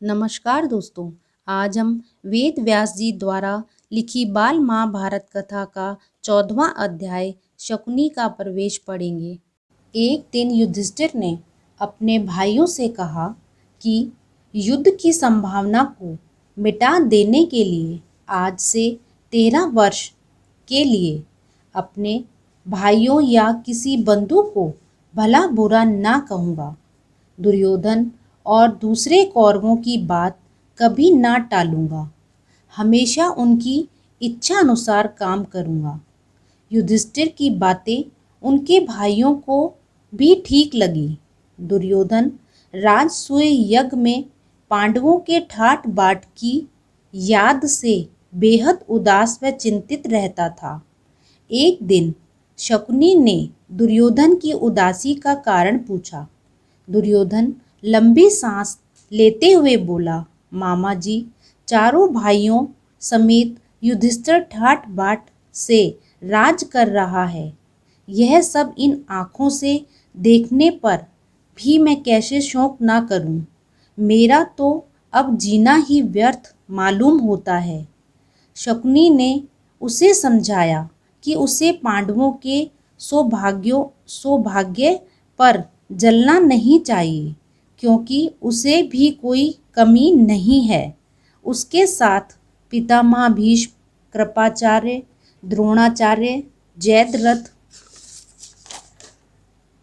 नमस्कार दोस्तों, आज हम वेद व्यास जी द्वारा लिखी बाल महाभारत कथा का 14वां अध्याय शकुनी का प्रवेश पढ़ेंगे। एक दिन युधिष्ठिर ने अपने भाइयों से कहा कि युद्ध की संभावना को मिटा देने के लिए आज से 13 वर्ष के लिए अपने भाइयों या किसी बंधु को भला बुरा ना कहूँगा। दुर्योधन और दूसरे कौरवों की बात कभी ना टालूंगा। हमेशा उनकी इच्छा अनुसार काम करूंगा। युधिष्ठिर की बातें उनके भाइयों को भी ठीक लगी। दुर्योधन राजसूय यज्ञ में पांडवों के ठाट बाट की याद से बेहद उदास व चिंतित रहता था। एक दिन शकुनी ने दुर्योधन की उदासी का कारण पूछा। दुर्योधन लंबी सांस लेते हुए बोला, मामा जी, चारों भाइयों समेत युधिष्ठिर ठाट बाट से राज कर रहा है। यह सब इन आँखों से देखने पर भी मैं कैसे शोक ना करूं। मेरा तो अब जीना ही व्यर्थ मालूम होता है। शकुनी ने उसे समझाया कि उसे पांडवों के सौभाग्य पर जलना नहीं चाहिए, क्योंकि उसे भी कोई कमी नहीं है। उसके साथ पितामह भीष्म, कृपाचार्य, द्रोणाचार्य, जयद्रथ,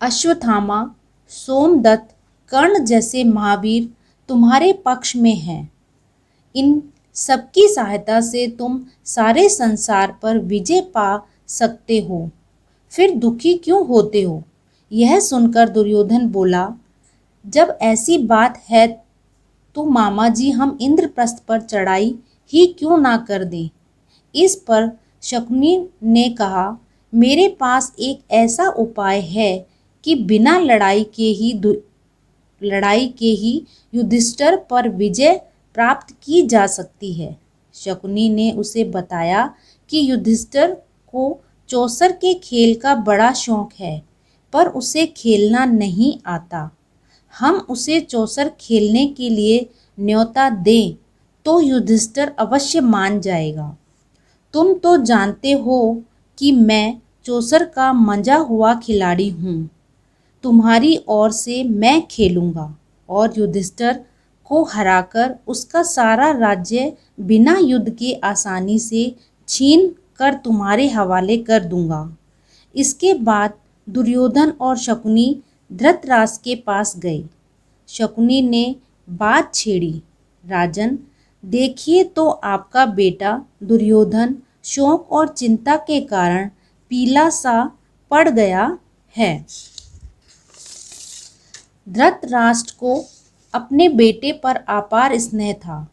अश्वत्थामा, सोमदत्त, कर्ण जैसे महावीर तुम्हारे पक्ष में हैं। इन सबकी सहायता से तुम सारे संसार पर विजय पा सकते हो। फिर दुखी क्यों होते हो? यह सुनकर दुर्योधन बोला, जब ऐसी बात है तो मामा जी हम इंद्रप्रस्थ पर चढ़ाई ही क्यों ना कर दें। इस पर शकुनी ने कहा, मेरे पास एक ऐसा उपाय है कि बिना लड़ाई के ही युधिष्ठिर पर विजय प्राप्त की जा सकती है। शकुनी ने उसे बताया कि युधिष्ठिर को चौसर के खेल का बड़ा शौक है, पर उसे खेलना नहीं आता। हम उसे चौसर खेलने के लिए न्योता दें तो युधिष्ठिर अवश्य मान जाएगा। तुम तो जानते हो कि मैं चौसर का मंजा हुआ खिलाड़ी हूँ। तुम्हारी ओर से मैं खेलूँगा और युधिष्ठिर को हराकर उसका सारा राज्य बिना युद्ध के आसानी से छीन कर तुम्हारे हवाले कर दूंगा। इसके बाद दुर्योधन और शकुनी धृतराष्ट्र के पास गए। शकुनी ने बात छेड़ी, राजन, देखिए तो आपका बेटा दुर्योधन शोक और चिंता के कारण पीला सा पड़ गया है। धृतराष्ट्र को अपने बेटे पर अपार स्नेह था।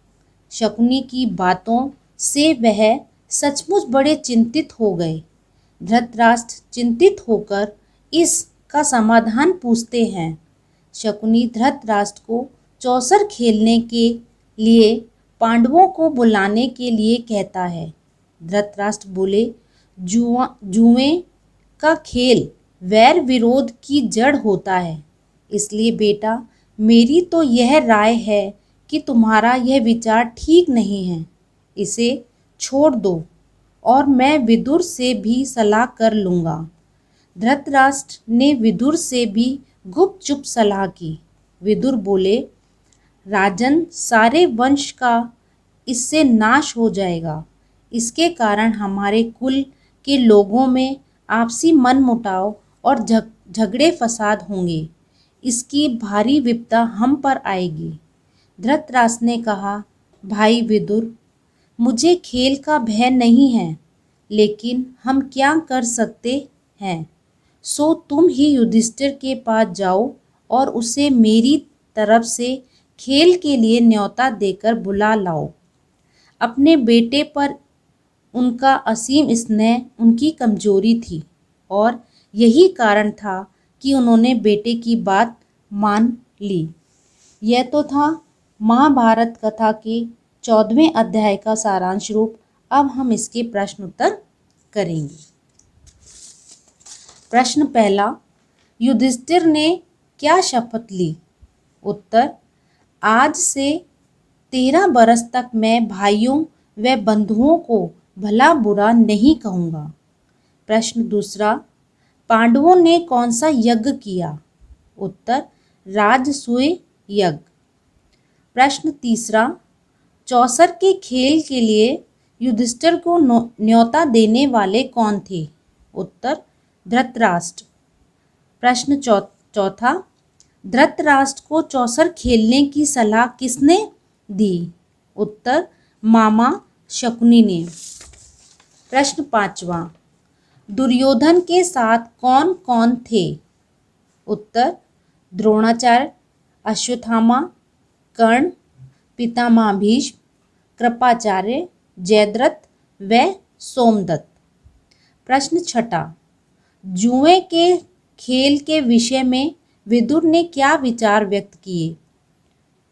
शकुनी की बातों से वह सचमुच बड़े चिंतित हो गए। धृतराष्ट्र चिंतित होकर इसका समाधान पूछते हैं। शकुनी धृतराष्ट्र को चौसर खेलने के लिए पांडवों को बुलाने के लिए कहता है। धृतराष्ट्र बोले, जुए का खेल वैर विरोध की जड़ होता है। इसलिए बेटा, मेरी तो यह राय है कि तुम्हारा यह विचार ठीक नहीं है। इसे छोड़ दो और मैं विदुर से भी सलाह कर लूँगा। धृतराष्ट्र ने विदुर से भी गुपचुप सलाह की। विदुर बोले, राजन, सारे वंश का इससे नाश हो जाएगा। इसके कारण हमारे कुल के लोगों में आपसी मनमुटाव और झगड़े फसाद होंगे। इसकी भारी विपदा हम पर आएगी। धृतराष्ट्र ने कहा, भाई विदुर, मुझे खेल का भय नहीं है, लेकिन हम क्या कर सकते हैं। सो तुम ही युधिष्ठिर के पास जाओ और उसे मेरी तरफ से खेल के लिए न्योता देकर बुला लाओ। अपने बेटे पर उनका असीम स्नेह उनकी कमजोरी थी और यही कारण था कि उन्होंने बेटे की बात मान ली। यह तो था महाभारत कथा के 14वें अध्याय का सारांश रूप। अब हम इसके प्रश्न उत्तर करेंगे। प्रश्न पहला, युधिष्ठिर ने क्या शपथ ली? उत्तर, आज से 13 बरस तक मैं भाइयों व बंधुओं को भला बुरा नहीं कहूँगा। प्रश्न दूसरा, पांडवों ने कौन सा यज्ञ किया? उत्तर, राजसूय यज्ञ। प्रश्न तीसरा, चौसर के खेल के लिए युधिष्ठिर को न्योता देने वाले कौन थे? उत्तर, धृतराष्ट्र। प्रश्न चौथा, धृतराष्ट्र को चौसर खेलने की सलाह किसने दी? उत्तर, मामा शकुनी ने। प्रश्न पांचवा, दुर्योधन के साथ कौन कौन थे? उत्तर, द्रोणाचार्य, अश्वत्थामा, कर्ण, पितामह भीष्म, कृपाचार्य, जयद्रथ व सोमदत्त। प्रश्न छठा, जुए के खेल के विषय में विदुर ने क्या विचार व्यक्त किए?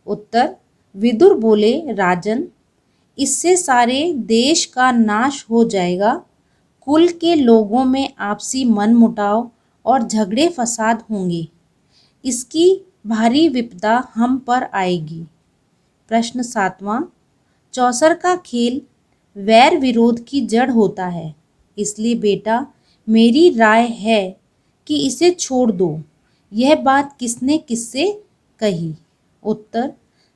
उत्तर, विदुर बोले, राजन, इससे सारे देश का नाश हो जाएगा। कुल के लोगों में आपसी मनमुटाव और झगड़े फसाद होंगे। इसकी भारी विपदा हम पर आएगी। प्रश्न सातवां, चौसर का खेल वैर विरोध की जड़ होता है, इसलिए बेटा मेरी राय है कि इसे छोड़ दो। यह बात किसने किससे कही? उत्तर,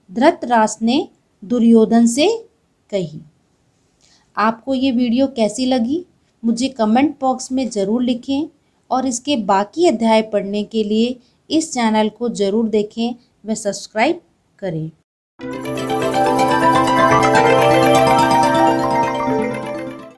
धृतराष्ट्र ने दुर्योधन से कही। आपको ये वीडियो कैसी लगी मुझे कमेंट बॉक्स में ज़रूर लिखें और इसके बाकी अध्याय पढ़ने के लिए इस चैनल को ज़रूर देखें व सब्सक्राइब करें।